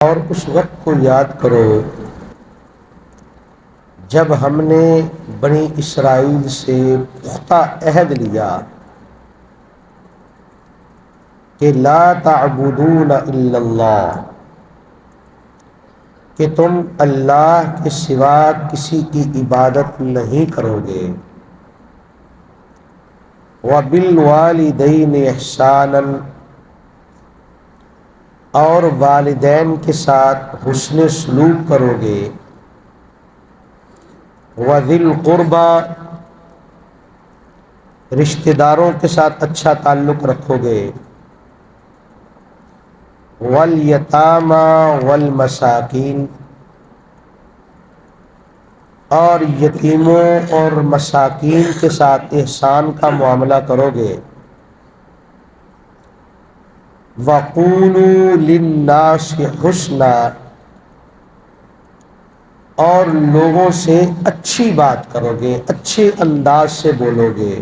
اور اس وقت کو یاد کرو جب ہم نے بنی اسرائیل سے پختہ عہد لیا کہ لا تعبدون الا اللہ، کہ تم اللہ کے سوا کسی کی عبادت نہیں کرو گے، وبالوالدین احسانا، اور والدین کے ساتھ حسن سلوک کرو گے، وذی القربی، رشتہ داروں کے ساتھ اچھا تعلق رکھو گے، والیتامی والمساکین، اور یتیموں اور مساکین کے ساتھ احسان کا معاملہ کرو گے، وقولوا للناس حسنا، اور لوگوں سے اچھی بات کرو گے، اچھے انداز سے بولو گے،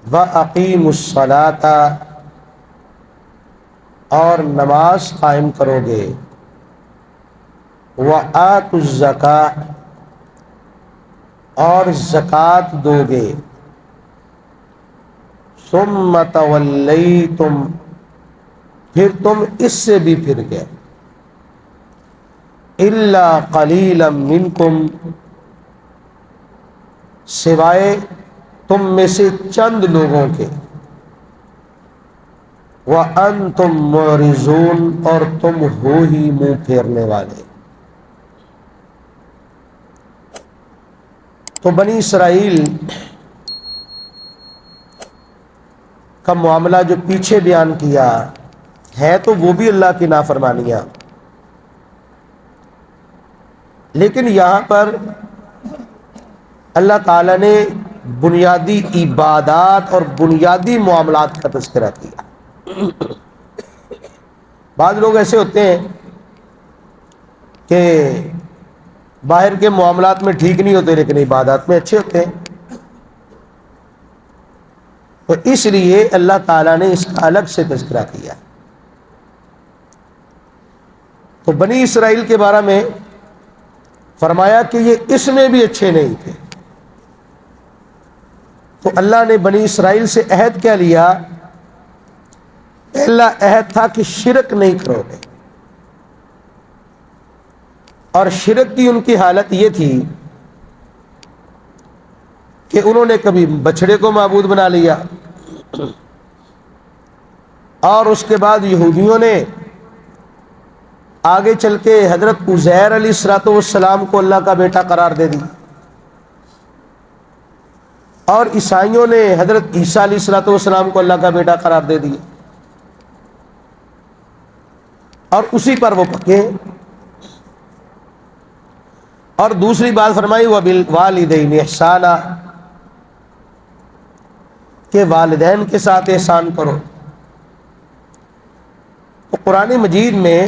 وَأَقِیمُوا الصَّلَاةَ، اور نماز قائم کرو گے، وَآتُوا الزَّکاۃَ، اور زکوٰۃ دو گے، ثُمَّ تَوَلَّیْتُمْ، پھر تم اس سے بھی پھر گئے، إِلَّا قَلِيلًا مِّنْکُمْ، سوائے تم میں سے چند لوگوں کے، وَأَنْتُمْ مُعْرِضُونَ، اور تم ہو ہی منہ پھیرنے والے۔ تو بنی اسرائیل کا معاملہ جو پیچھے بیان کیا ہے تو وہ بھی اللہ کی نافرمانیاں، لیکن یہاں پر اللہ تعالیٰ نے بنیادی عبادات اور بنیادی معاملات کا تذکرہ کیا۔ بعض لوگ ایسے ہوتے ہیں کہ باہر کے معاملات میں ٹھیک نہیں ہوتے لیکن عبادات میں اچھے ہوتے ہیں، تو اس لیے اللہ تعالیٰ نے اس کا الگ سے تذکرہ کیا۔ تو بنی اسرائیل کے بارے میں فرمایا کہ یہ اس میں بھی اچھے نہیں تھے، تو اللہ نے بنی اسرائیل سے عہد کیا لیا؟ پہلا عہد تھا کہ شرک نہیں کرو گے، اور شرک کی ان کی حالت یہ تھی کہ انہوں نے کبھی بچڑے کو معبود بنا لیا، اور اس کے بعد یہودیوں نے آگے چل کے حضرت عزیر علیہ السلام کو اللہ کا بیٹا قرار دے دی، اور عیسائیوں نے حضرت عیسیٰ علیہ السلام کو اللہ کا بیٹا قرار دے دیا، اور اسی پر وہ پکے۔ اور دوسری بات فرمائی وَبِالْوَالِدَيْنِ احسانا، کہ والدین کے ساتھ احسان کرو۔ تو قرآن مجید میں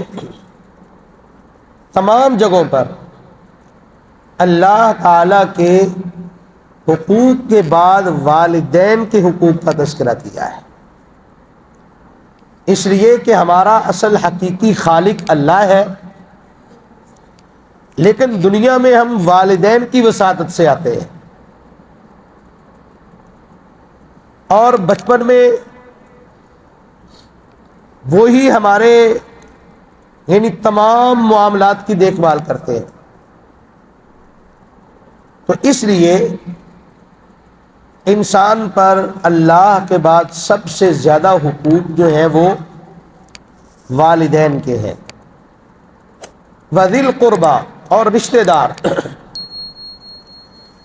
تمام جگہوں پر اللہ تعالی کے حقوق کے بعد والدین کے حقوق کا تذکرہ کیا ہے، اس لیے کہ ہمارا اصل حقیقی خالق اللہ ہے، لیکن دنیا میں ہم والدین کی وساطت سے آتے ہیں، اور بچپن میں وہی ہمارے یعنی تمام معاملات کی دیکھ بھال کرتے ہیں، تو اس لیے انسان پر اللہ کے بعد سب سے زیادہ حقوق جو ہیں وہ والدین کے ہیں۔ وذی القربی، اور رشتہ دار،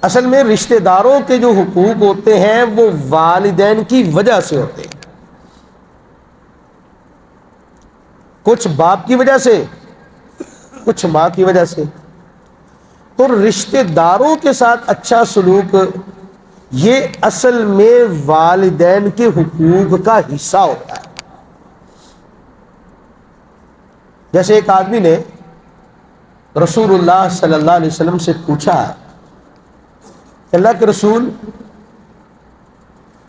اصل میں رشتہ داروں کے جو حقوق ہوتے ہیں وہ والدین کی وجہ سے ہوتے ہیں، کچھ باپ کی وجہ سے، کچھ ماں کی وجہ سے۔ تو رشتہ داروں کے ساتھ اچھا سلوک یہ اصل میں والدین کے حقوق کا حصہ ہوتا ہے۔ جیسے ایک آدمی نے رسول اللہ صلی اللہ علیہ وسلم سے پوچھا کہ اللہ کے رسول،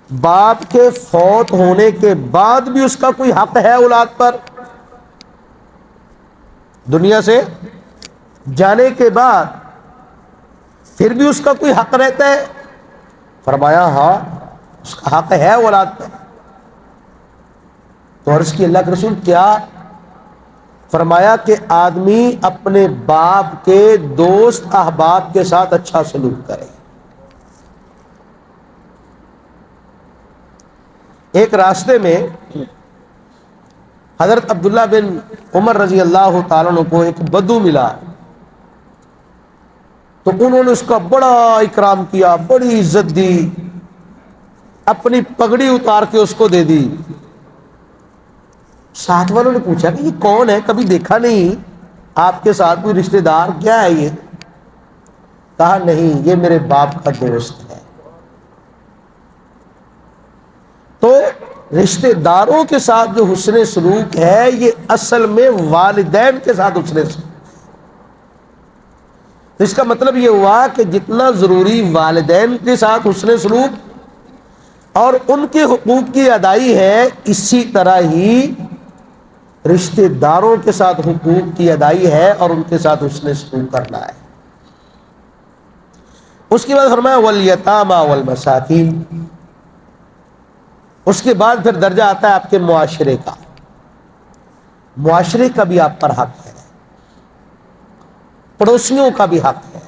باپ کے فوت ہونے کے بعد بھی اس کا کوئی حق ہے اولاد پر؟ دنیا سے جانے کے بعد پھر بھی اس کا کوئی حق رہتا ہے؟ فرمایا ہاں، اس کا حق ہے اولاد پر۔ تو عرض کی اللہ کے رسول کیا؟ فرمایا کہ آدمی اپنے باپ کے دوست احباب کے ساتھ اچھا سلوک کرے۔ ایک راستے میں حضرت عبداللہ بن عمر رضی اللہ تعالیٰ عنہ کو ایک بدو ملا، تو انہوں نے اس کا بڑا اکرام کیا، بڑی عزت دی، اپنی پگڑی اتار کے اس کو دے دی۔ ساتھ والوں نے پوچھا کہ یہ کون ہے، کبھی دیکھا نہیں، آپ کے ساتھ کوئی رشتہ دار کیا ہے یہ؟ کہا نہیں، یہ میرے باپ کا دوست ہے۔ تو رشتہ داروں کے ساتھ جو حسن سلوک ہے یہ اصل میں والدین کے ساتھ حسن سلوک۔ اس کا مطلب یہ ہوا کہ جتنا ضروری والدین کے ساتھ حسن سلوک اور ان کے حقوق کی ادائی ہے، اسی طرح ہی رشتہ داروں کے ساتھ حقوق کی ادائی ہے اور ان کے ساتھ حسن سلوک کرنا ہے۔ اس کے بعد فرمایا والیتامی والمساکین، اس کے بعد پھر درجہ آتا ہے آپ کے معاشرے کا۔ معاشرے کا بھی آپ پر حق ہے، پڑوسیوں کا بھی حق ہے،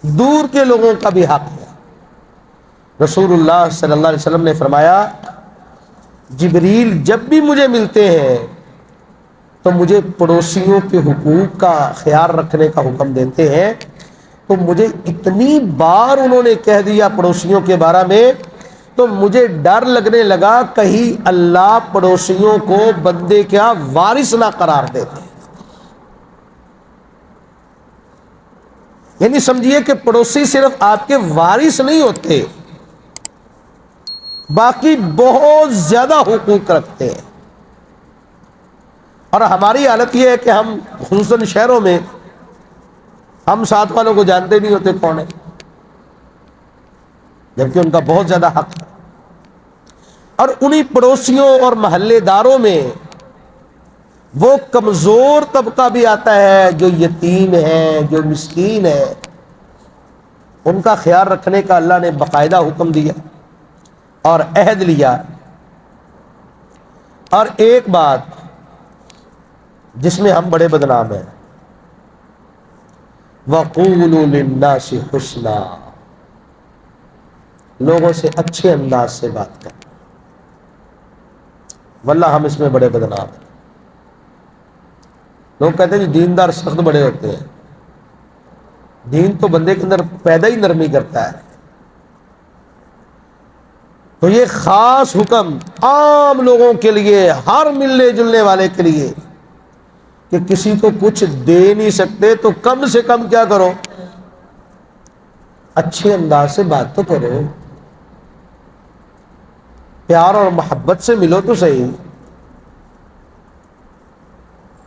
دور کے لوگوں کا بھی حق ہے۔ رسول اللہ صلی اللہ علیہ وسلم نے فرمایا جبریل جب بھی مجھے ملتے ہیں تو مجھے پڑوسیوں کے حقوق کا خیال رکھنے کا حکم دیتے ہیں، تو مجھے اتنی بار انہوں نے کہہ دیا پڑوسیوں کے بارے میں، تو مجھے ڈر لگنے لگا کہیں اللہ پڑوسیوں کو بندے کیا وارث نہ قرار دیتے۔ یعنی سمجھیے کہ پڑوسی صرف آپ کے وارث نہیں ہوتے، باقی بہت زیادہ حقوق رکھتے ہیں۔ اور ہماری حالت یہ ہے کہ ہم خصوصاً شہروں میں ہم ساتھ والوں کو جانتے نہیں ہوتے کون ہے، جبکہ ان کا بہت زیادہ حق ہے۔ اور انہی پڑوسیوں اور محلے داروں میں وہ کمزور طبقہ بھی آتا ہے جو یتیم ہے، جو مسکین ہے، ان کا خیال رکھنے کا اللہ نے باقاعدہ حکم دیا اور عہد لیا۔ اور ایک بات جس میں ہم بڑے بدنام ہیں، وَقُولُوا لِلنَّاسِ حُسْنًا، لوگوں سے اچھے انداز سے بات کریں۔ واللہ ہم اس میں بڑے بدنام ہیں۔ لوگ کہتے ہیں جی دیندار سخت بڑے ہوتے ہیں، دین تو بندے کے اندر پیدا ہی نرمی کرتا ہے۔ تو یہ خاص حکم عام لوگوں کے لیے، ہر ملنے جلنے والے کے لیے، کہ کسی کو کچھ دے نہیں سکتے تو کم سے کم کیا کرو، اچھے انداز سے بات تو کرو، پیار اور محبت سے ملو تو صحیح۔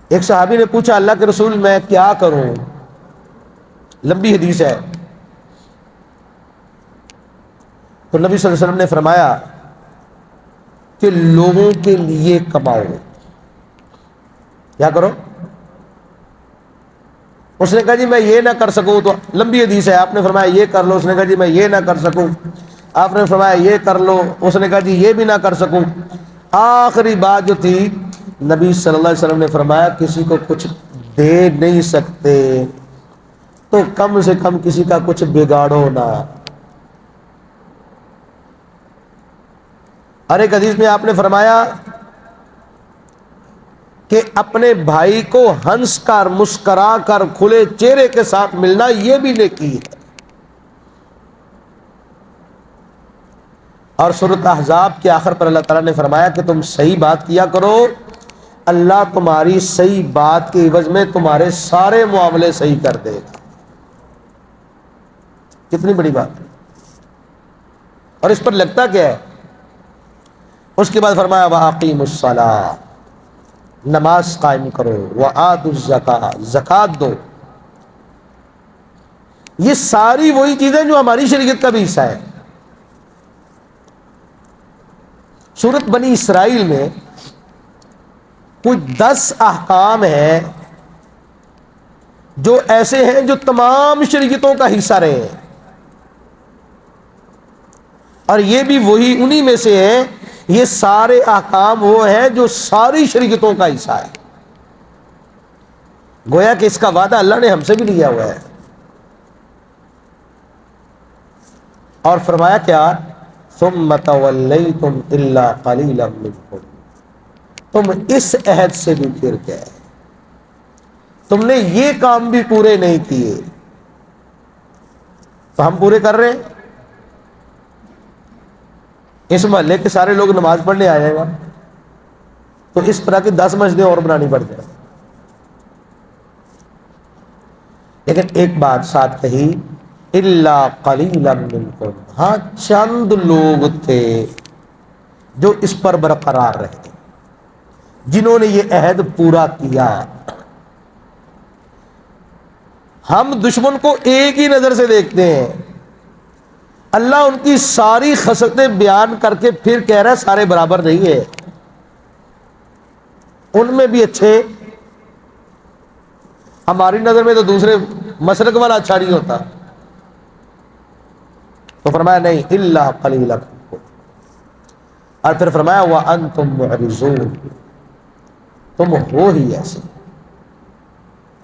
ایک صحابی نے پوچھا اللہ کے رسول میں کیا کروں، لمبی حدیث ہے، تو نبی صلی اللہ علیہ وسلم نے فرمایا کہ لوگوں کے لیے کماؤ۔ کیا کرو؟ اس نے کہا جی میں یہ نہ کر سکوں، تو لمبی حدیث ہے، آپ نے فرمایا یہ کر لو، اس نے کہا جی میں یہ نہ کر سکوں، آپ نے فرمایا یہ کر لو، اس نے کہا جی یہ بھی نہ کر سکوں۔ آخری بات جو تھی نبی صلی اللہ علیہ وسلم نے فرمایا کسی کو کچھ دے نہیں سکتے تو کم سے کم کسی کا کچھ بگاڑو نہ۔ اور ایک حدیث میں آپ نے فرمایا کہ اپنے بھائی کو ہنس کر مسکرا کر کھلے چہرے کے ساتھ ملنا یہ بھی نیکی ہے۔ اور سورۃ احزاب کے آخر پر اللہ تعالیٰ نے فرمایا کہ تم صحیح بات کیا کرو، اللہ تمہاری صحیح بات کے عوض میں تمہارے سارے معاملے صحیح کر دے گا۔ کتنی بڑی بات ہے۔ اور اس پر لگتا کیا ہے؟ اس کے بعد فرمایا وَأَقِیمُوا الصَّلَاةَ، نماز قائم کرو، وَآتُوا الزَّکَاةَ، زکوٰۃ دو۔ یہ ساری وہی چیزیں جو ہماری شریعت کا بھی حصہ ہے۔ سورۃ بنی اسرائیل میں کچھ 10 احکام ہیں جو ایسے ہیں جو تمام شریعتوں کا حصہ رہے ہیں، اور یہ بھی وہی انہی میں سے ہیں، یہ سارے احکام وہ ہیں جو ساری شریعتوں کا حصہ ہے۔ گویا کہ اس کا وعدہ اللہ نے ہم سے بھی لیا ہوا ہے، اور فرمایا کیا؟ ثم تولیتم الا قلیلا منکم، تم اس عہد سے بھی پھر گئے، تم نے یہ کام بھی پورے نہیں کیے۔ تو ہم پورے کر رہے ہیں۔ اس محلے کے سارے لوگ نماز پڑھنے آ جائیں گا تو اس طرح کی 10 مسجدیں اور بنانی پڑ جائیں۔ لیکن ایک بات ساتھ کہی، الا قلیلا منکم، ہاں چند لوگ تھے جو اس پر برقرار رہے، جنہوں نے یہ عہد پورا کیا۔ ہم دشمن کو ایک ہی نظر سے دیکھتے ہیں، اللہ ان کی ساری خصلتیں بیان کر کے پھر کہہ رہا ہے سارے برابر نہیں ہے، ان میں بھی اچھے، ہماری نظر میں تو دوسرے مشرق والا اچھا نہیں ہوتا۔ تو فرمایا نہیں، الا قلیلا، اور پھر فرمایا وانتم معرضون، تم ہو ہی ایسے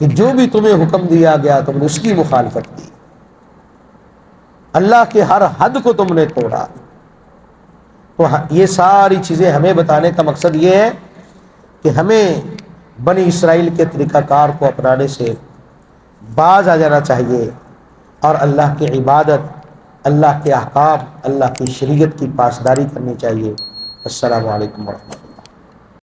کہ جو بھی تمہیں حکم دیا گیا تم نے اس کی مخالفت کی، اللہ کے ہر حد کو تم نے توڑا۔ تو یہ ساری چیزیں ہمیں بتانے کا مقصد یہ ہے کہ ہمیں بنی اسرائیل کے طریقہ کار کو اپنانے سے باز آ جانا چاہیے، اور اللہ کی عبادت، اللہ کے احکام، اللہ کی شریعت کی پاسداری کرنی چاہیے۔ السلام علیکم ورحمۃ اللہ۔